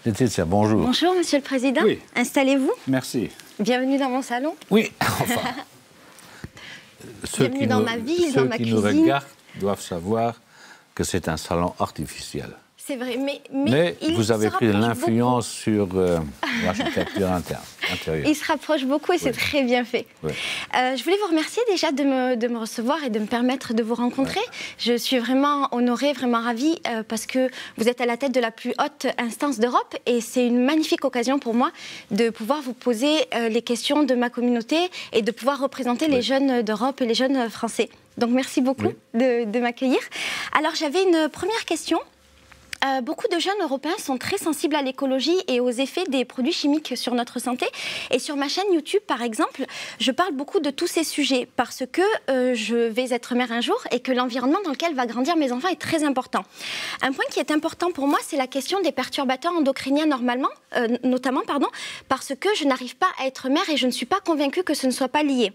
Laetitia, bonjour. Bonjour, Monsieur le Président. Oui. Installez-vous. Merci. Bienvenue dans mon salon. Oui, enfin. Bienvenue dans ma ville, dans ma cuisine. Ceux qui nous regardent doivent savoir que c'est un salon artificiel. C'est vrai, mais vous avez pris de l'influence sur l'architecture intérieure. Il se rapproche beaucoup et c'est très bien fait. Oui. Je voulais vous remercier déjà de me recevoir et de me permettre de vous rencontrer. Ouais. Je suis vraiment honorée, vraiment ravie parce que vous êtes à la tête de la plus haute instance d'Europe et c'est une magnifique occasion pour moi de pouvoir vous poser les questions de ma communauté et de pouvoir représenter les jeunes d'Europe et les jeunes français. Donc merci beaucoup de m'accueillir. Alors j'avais une première question. Beaucoup de jeunes Européens sont très sensibles à l'écologie et aux effets des produits chimiques sur notre santé. Et sur ma chaîne YouTube, par exemple, je parle beaucoup de tous ces sujets parce que je vais être mère un jour et que l'environnement dans lequel va grandir mes enfants est très important. Un point qui est important pour moi, c'est la question des perturbateurs endocriniens notamment, parce que je n'arrive pas à être mère et je ne suis pas convaincue que ce ne soit pas lié.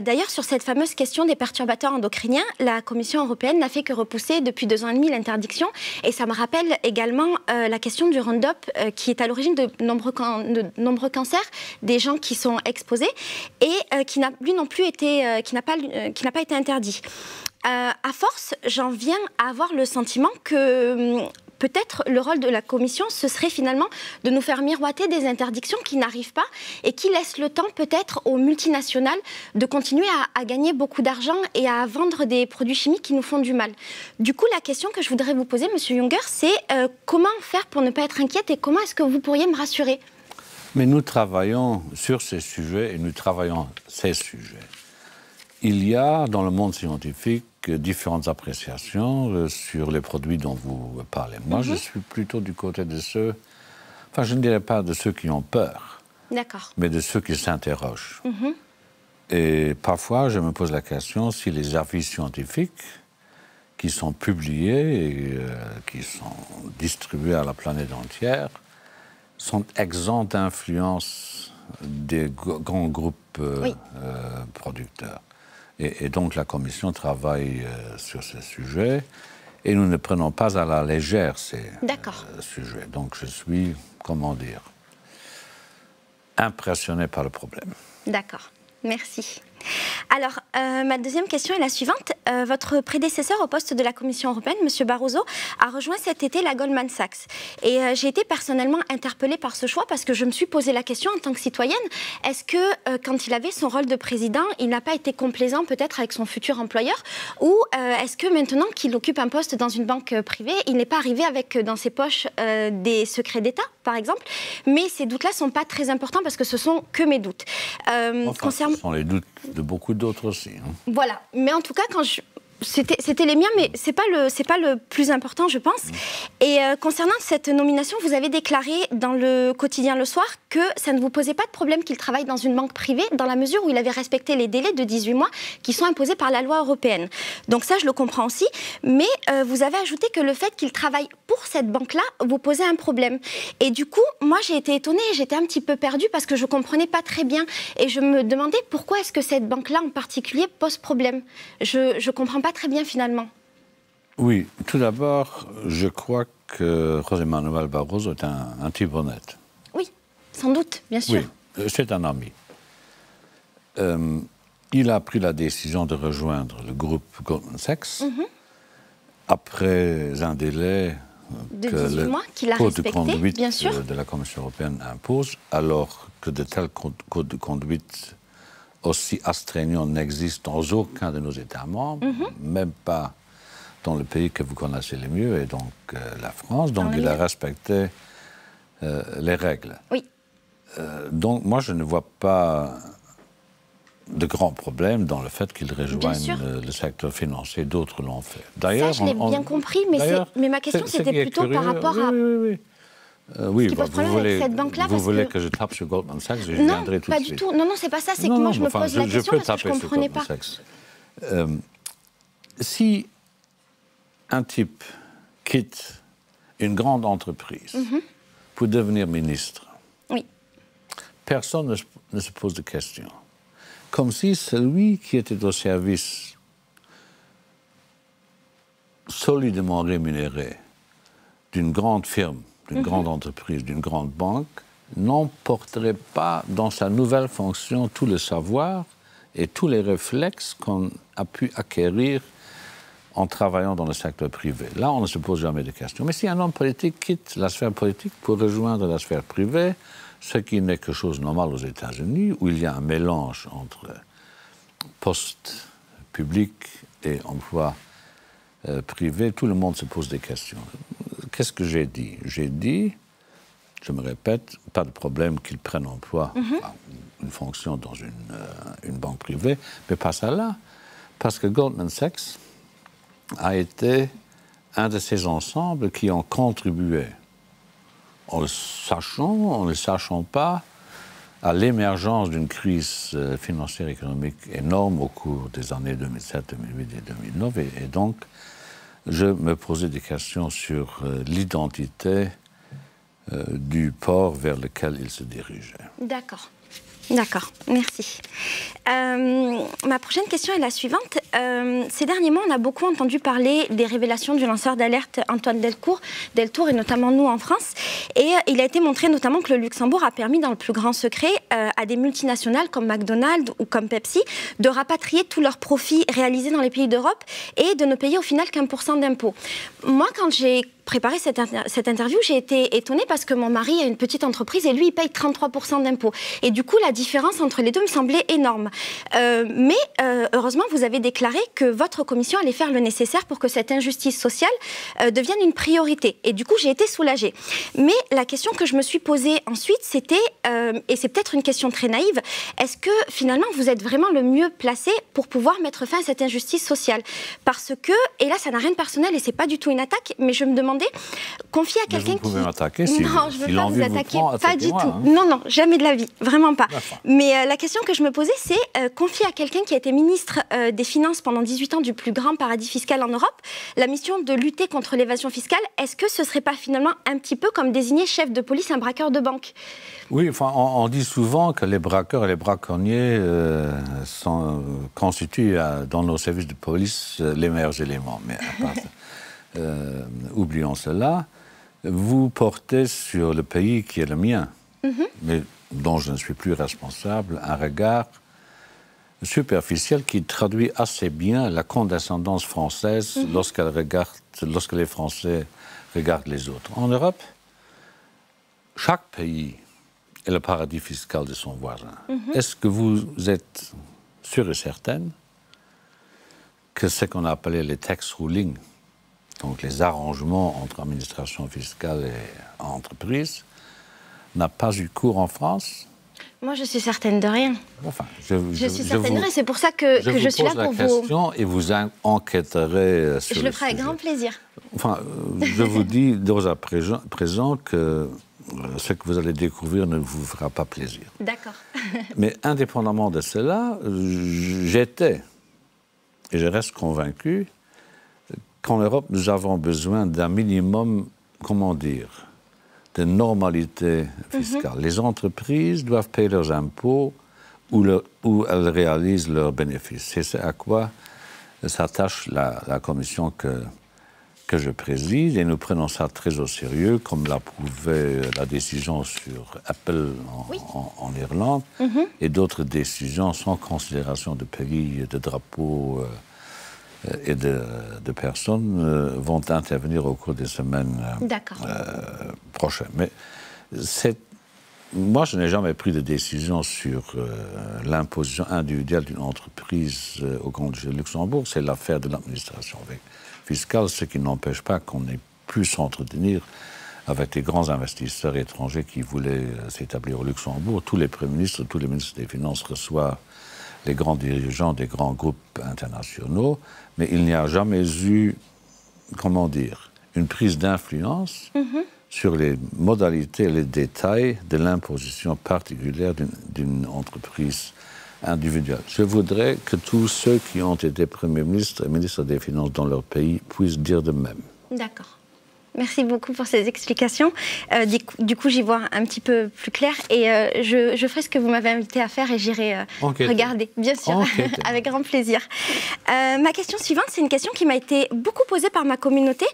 D'ailleurs, sur cette fameuse question des perturbateurs endocriniens, la Commission européenne n'a fait que repousser depuis 2 ans et demi l'interdiction et ça me rappelle également la question du Roundup qui est à l'origine de nombreux cancers des gens qui sont exposés et qui n'a pas été interdit. À force, j'en viens à avoir le sentiment que peut-être le rôle de la Commission, ce serait finalement de nous faire miroiter des interdictions qui n'arrivent pas et qui laissent le temps peut-être aux multinationales de continuer à gagner beaucoup d'argent et à vendre des produits chimiques qui nous font du mal. Du coup, la question que je voudrais vous poser, Monsieur Juncker, c'est comment faire pour ne pas être inquiète et comment est-ce que vous pourriez me rassurer? Mais nous travaillons sur ces sujets et nous travaillons ces sujets. Il y a dans le monde scientifique différentes appréciations sur les produits dont vous parlez. Moi, je suis plutôt du côté de ceux, enfin, je ne dirais pas de ceux qui ont peur, mais de ceux qui s'interrogent. Et parfois, je me pose la question si les avis scientifiques qui sont publiés et qui sont distribués à la planète entière sont exempts d'influence des grands groupes producteurs. Et donc la Commission travaille sur ce sujet et nous ne prenons pas à la légère ces sujets. Donc je suis, comment dire, impressionné par le problème. D'accord, merci. Alors, ma deuxième question est la suivante. Votre prédécesseur au poste de la Commission européenne, M. Barroso, a rejoint cet été la Goldman Sachs. Et j'ai été personnellement interpellée par ce choix parce que je me suis posé la question en tant que citoyenne, est-ce que quand il avait son rôle de président, il n'a pas été complaisant peut-être avec son futur employeur ou est-ce que maintenant qu'il occupe un poste dans une banque privée, il n'est pas arrivé avec dans ses poches des secrets d'État, par exemple? Mais ces doutes-là ne sont pas très importants parce que ce sont que mes doutes. Ce sont les doutes de beaucoup d'autres aussi. Voilà, mais en tout cas, c'était les miens, mais c'est pas le plus important, je pense. Et concernant cette nomination, vous avez déclaré dans le quotidien Le Soir que ça ne vous posait pas de problème qu'il travaille dans une banque privée, dans la mesure où il avait respecté les délais de 18 mois qui sont imposés par la loi européenne. Donc ça, je le comprends aussi. Mais vous avez ajouté que le fait qu'il travaille pour cette banque-là vous posait un problème. Et du coup, moi, j'ai été étonnée, j'étais un petit peu perdue parce que je comprenais pas très bien. Et je me demandais pourquoi est-ce que cette banque-là en particulier pose problème. Je comprends pas très bien finalement. Oui, tout d'abord, je crois que José Manuel Barroso est un type honnête. Oui, sans doute, bien sûr. Oui, c'est un ami. Il a pris la décision de rejoindre le groupe Goldman Sachs après un délai de que 18 mois qu'il a code respecté, de conduite bien sûr. De la Commission européenne impose, alors que de tels codes de conduite aussi astreignants n'existent dans aucun de nos États membres, même pas dans le pays que vous connaissez le mieux, et donc la France. Donc il a respecté les règles. Oui. Donc moi, je ne vois pas de grands problèmes dans le fait qu'ils rejoignent le secteur financier. D'autres l'ont fait. D'ailleurs, ça, je l'ai bien compris, mais ma question, c'était plutôt par rapport à... Oui, vous voulez que je tape sur Goldman Sachs, je viendrai tout de suite. Non, pas du tout. Non, c'est pas ça. C'est que moi, je me pose la question parce que je ne comprenais pas. Si un type quitte une grande entreprise pour devenir ministre, personne ne se pose de questions. Comme si celui qui était au service solidement rémunéré d'une grande firme d'une grande entreprise, d'une grande banque, n'emporterait pas dans sa nouvelle fonction tout le savoir et tous les réflexes qu'on a pu acquérir en travaillant dans le secteur privé. Là, on ne se pose jamais de questions. Mais si un homme politique quitte la sphère politique pour rejoindre la sphère privée, ce qui n'est que chose normale aux États-Unis, où il y a un mélange entre poste public et emploi privé, tout le monde se pose des questions. Qu'est-ce que j'ai dit? J'ai dit, je me répète, pas de problème qu'ils prennent emploi, une fonction dans une banque privée, mais pas ça là, parce que Goldman Sachs a été un de ces ensembles qui ont contribué, en le sachant pas, à l'émergence d'une crise financière et économique énorme au cours des années 2007, 2008 et 2009. Et donc, je me posais des questions sur l'identité du port vers lequel il se dirigeait. D'accord. D'accord, merci. Ma prochaine question est la suivante. Ces derniers mois, on a beaucoup entendu parler des révélations du lanceur d'alerte Antoine Deltour, et notamment nous en France. Et il a été montré notamment que le Luxembourg a permis dans le plus grand secret à des multinationales comme McDonald's ou comme Pepsi de rapatrier tous leurs profits réalisés dans les pays d'Europe et de ne payer au final qu'1% d'impôts. Moi, quand j'ai préparé cette interview, j'ai été étonnée parce que mon mari a une petite entreprise et lui, il paye 33% d'impôts. Et du coup, la différence entre les deux me semblait énorme. Mais heureusement, vous avez déclaré que votre commission allait faire le nécessaire pour que cette injustice sociale devienne une priorité. Et du coup, j'ai été soulagée. Mais la question que je me suis posée ensuite, c'était, et c'est peut-être une question très naïve, est-ce que finalement, vous êtes vraiment le mieux placé pour pouvoir mettre fin à cette injustice sociale? Parce que, et là, ça n'a rien de personnel et c'est pas du tout une attaque, mais je me demandais, confier à quelqu'un qui... Vous pouvez m'attaquer si non, je ne veux pas vous attaquer, pas du tout. Hein. Non, non, jamais de la vie, vraiment pas. Mais la question que je me posais, c'est confier à quelqu'un qui a été ministre des Finances pendant 18 ans du plus grand paradis fiscal en Europe, la mission de lutter contre l'évasion fiscale, est-ce que ce ne serait pas finalement un petit peu comme désigner chef de police un braqueur de banque? Oui, enfin, on dit souvent que les braqueurs et les braconniers constituent dans nos services de police les meilleurs éléments. Mais à part ça, oublions cela. Vous portez sur le pays qui est le mien, mais dont je ne suis plus responsable, un regard superficiel qui traduit assez bien la condescendance française lorsque les Français regardent les autres. En Europe, chaque pays est le paradis fiscal de son voisin. Est-ce que vous êtes sûr et certaine que ce qu'on a appelé les tax rulings, donc les arrangements entre administration fiscale et entreprise, n'a pas eu cours en France? Moi, je suis certaine de rien. Enfin, je suis certaine de rien, c'est pour ça que je suis là pour vous... Je vous pose la question et vous enquêterez sur le sujet. Je le ferai avec grand plaisir. Enfin, je vous dis d'ores à présent que ce que vous allez découvrir ne vous fera pas plaisir. D'accord. Mais indépendamment de cela, j'étais, et je reste convaincu, qu'en Europe, nous avons besoin d'un minimum, comment dire, de normalité fiscale. Les entreprises doivent payer leurs impôts où elles réalisent leurs bénéfices. C'est ce à quoi s'attache la commission que je préside, et nous prenons ça très au sérieux, comme l'a prouvé la décision sur Apple en Irlande, et d'autres décisions sans considération de pays, de drapeaux et de personnes vont intervenir au cours des semaines prochaines. Mais moi, je n'ai jamais pris de décision sur l'imposition individuelle d'une entreprise au compte du Luxembourg. C'est l'affaire de l'administration fiscale, ce qui n'empêche pas qu'on ait pu s'entretenir avec les grands investisseurs étrangers qui voulaient s'établir au Luxembourg. Tous les premiers ministres, tous les ministres des Finances reçoivent les grands dirigeants des grands groupes internationaux, mais il n'y a jamais eu, comment dire, une prise d'influence sur les modalités et les détails de l'imposition particulière d'une entreprise individuelle. Je voudrais que tous ceux qui ont été premiers ministres et ministres des Finances dans leur pays puissent dire de même. D'accord. Merci beaucoup pour ces explications. Du coup, j'y vois un petit peu plus clair et je ferai ce que vous m'avez invité à faire et j'irai regarder, bien sûr, avec grand plaisir. Ma question suivante, c'est une question qui m'a été beaucoup posée par ma communauté.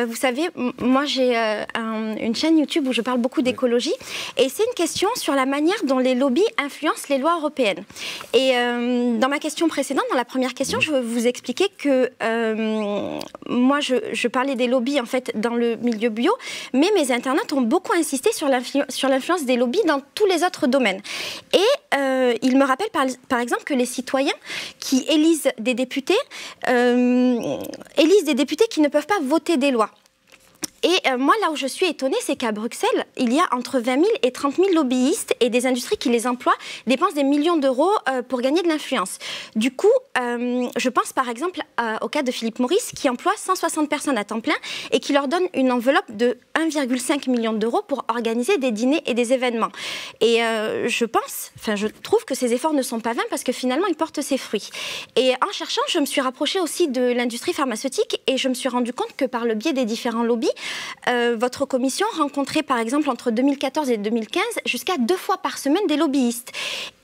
Vous savez, moi, j'ai une chaîne YouTube où je parle beaucoup d'écologie et c'est une question sur la manière dont les lobbies influencent les lois européennes. Et dans ma question précédente, dans la première question, je vous expliquais que moi, je parlais des lobbies, en fait, dans le milieu bio, mais mes internautes ont beaucoup insisté sur l'influence des lobbies dans tous les autres domaines. Et ils me rappellent par exemple que les citoyens qui élisent des députés qui ne peuvent pas voter des lois. Et moi, là où je suis étonnée, c'est qu'à Bruxelles, il y a entre 20 000 et 30 000 lobbyistes et des industries qui les emploient dépensent des millions d'euros pour gagner de l'influence. Du coup, je pense par exemple au cas de Philip Morris qui emploie 160 personnes à temps plein et qui leur donne une enveloppe de 1,5 million d'euros pour organiser des dîners et des événements. Et je trouve que ces efforts ne sont pas vains parce que finalement, ils portent ses fruits. Et en cherchant, je me suis rapprochée aussi de l'industrie pharmaceutique et je me suis rendu compte que par le biais des différents lobbies, votre commission rencontrait par exemple entre 2014 et 2015 jusqu'à 2 fois par semaine des lobbyistes.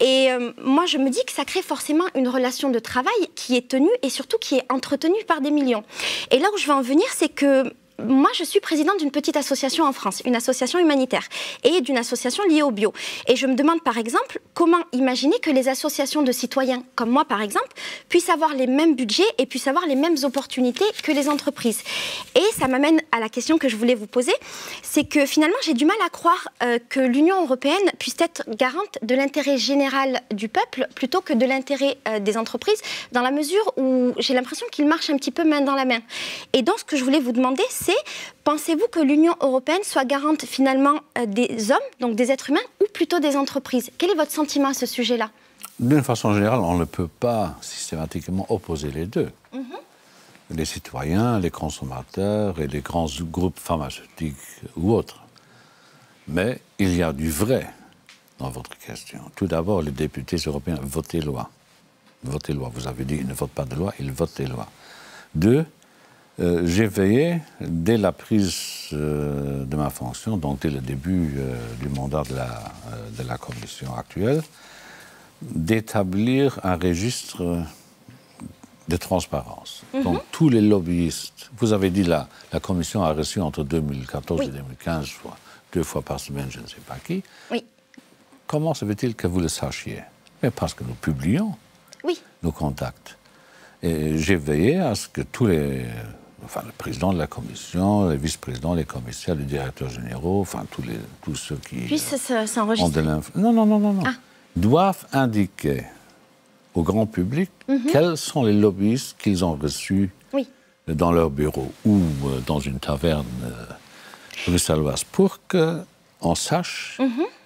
Et moi je me dis que ça crée forcément une relation de travail qui est tenue et surtout qui est entretenue par des millions. Et là où je veux en venir, c'est que moi, je suis présidente d'une petite association en France, une association humanitaire, et d'une association liée au bio. Et je me demande, par exemple, comment imaginer que les associations de citoyens, comme moi, par exemple, puissent avoir les mêmes budgets et puissent avoir les mêmes opportunités que les entreprises. Et ça m'amène à la question que je voulais vous poser, c'est que finalement, j'ai du mal à croire que l'Union européenne puisse être garante de l'intérêt général du peuple plutôt que de l'intérêt des entreprises, dans la mesure où j'ai l'impression qu'ils marchent un petit peu main dans la main. Et donc, ce que je voulais vous demander, c'est pensez-vous que l'Union européenne soit garante finalement des hommes, donc des êtres humains, ou plutôt des entreprises? Quel est votre sentiment à ce sujet-là? D'une façon générale, on ne peut pas systématiquement opposer les deux. Les citoyens, les consommateurs et les grands groupes pharmaceutiques ou autres. Mais il y a du vrai dans votre question. Tout d'abord, les députés européens votent les lois. Votent les lois. Vous avez dit qu'ils ne votent pas de loi, ils votent les lois. 2, j'ai veillé, dès la prise de ma fonction, donc dès le début du mandat de la commission actuelle, d'établir un registre de transparence. Donc tous les lobbyistes, vous avez dit là, la commission a reçu entre 2014 et 2015, 2 fois par semaine, je ne sais pas qui. Oui. Comment se fait-il que vous le sachiez? Mais parce que nous publions nos contacts. Et j'ai veillé à ce que tous les... Enfin, le président de la commission, les vice-présidents, les commissaires, les directeurs généraux, enfin, tous ceux qui puissent s'enregistrer. Non. Doivent indiquer au grand public quels sont les lobbyistes qu'ils ont reçus dans leur bureau ou dans une taverne bruxelloise pour qu'on sache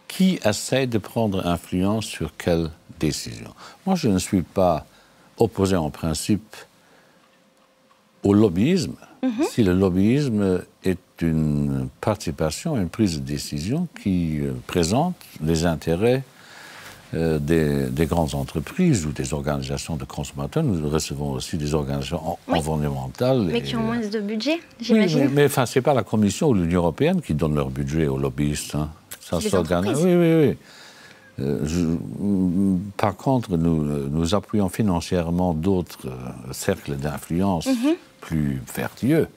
qui essaie de prendre influence sur quelle décision. Moi, je ne suis pas opposé en principe au lobbyisme, si le lobbyisme est une participation, une prise de décision qui présente les intérêts des grandes entreprises ou des organisations de consommateurs. Nous recevons aussi des organisations environnementales. Mais qui ont moins de budget, j'imagine. Mais enfin, ce n'est pas la Commission ou l'Union européenne qui donne leur budget aux lobbyistes. Hein. Ça s'organise. Oui. Par contre, nous appuyons financièrement d'autres cercles d'influence plus vertueux,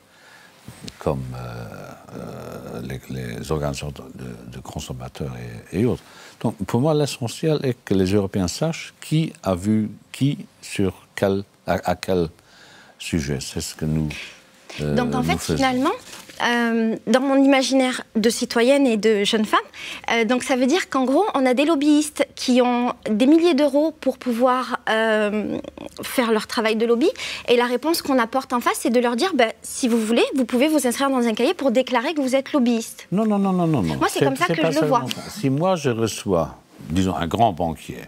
comme les organisations de consommateurs et autres. Donc, pour moi, l'essentiel est que les Européens sachent qui a vu qui sur à quel sujet. C'est ce que nous donc, en fait, finalement, dans mon imaginaire de citoyenne et de jeune femme, donc ça veut dire qu'en gros, on a des lobbyistes qui ont des milliers d'euros pour pouvoir faire leur travail de lobby. Et la réponse qu'on apporte en face, c'est de leur dire, si vous voulez, vous pouvez vous inscrire dans un cahier pour déclarer que vous êtes lobbyiste. Non. Moi, c'est comme ça que je le vois. Si moi, je reçois, disons, un grand banquier,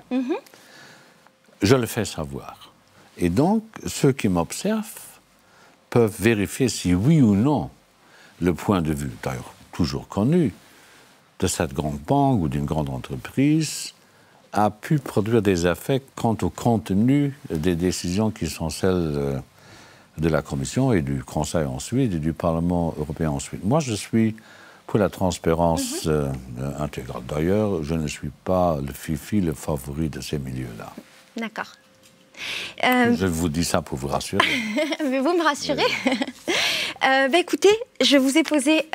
je le fais savoir. Et donc, ceux qui m'observent peuvent vérifier si oui ou non le point de vue, d'ailleurs toujours connu, de cette grande banque ou d'une grande entreprise a pu produire des effets quant au contenu des décisions qui sont celles de la Commission et du Conseil ensuite et du Parlement européen ensuite. Moi, je suis pour la transparence intégrale. D'ailleurs, je ne suis pas le fifi, le favori de ces milieux-là. D'accord. Je vous dis ça pour vous rassurer. Mais vous me rassurez. Écoutez, je vous ai posé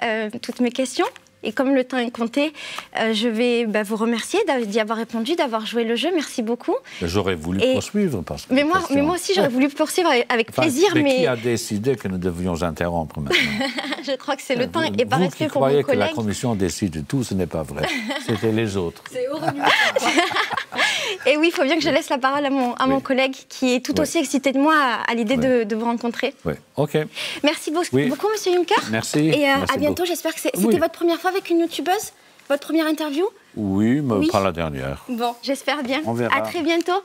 toutes mes questions. Et comme le temps est compté, je vais vous remercier d'y avoir répondu, d'avoir joué le jeu. Merci beaucoup. J'aurais voulu poursuivre. Parce que mais moi aussi, j'aurais voulu poursuivre avec plaisir. Mais qui a décidé que nous devions interrompre maintenant? Je crois que c'est le temps et par respect pour mon collègue. Vous qui croyez que la Commission décide de tout, ce n'est pas vrai. C'était les autres. C'est horrible. Et oui, il faut bien que je laisse la parole à mon collègue qui est tout aussi excité de moi à l'idée de vous rencontrer. Oui, OK. Merci beaucoup, Monsieur Juncker. Merci. Et à bientôt, j'espère que c'était votre première fois avec une youtubeuse, votre première interview? Oui, mais pas la dernière. Bon, j'espère bien. On verra. À très bientôt.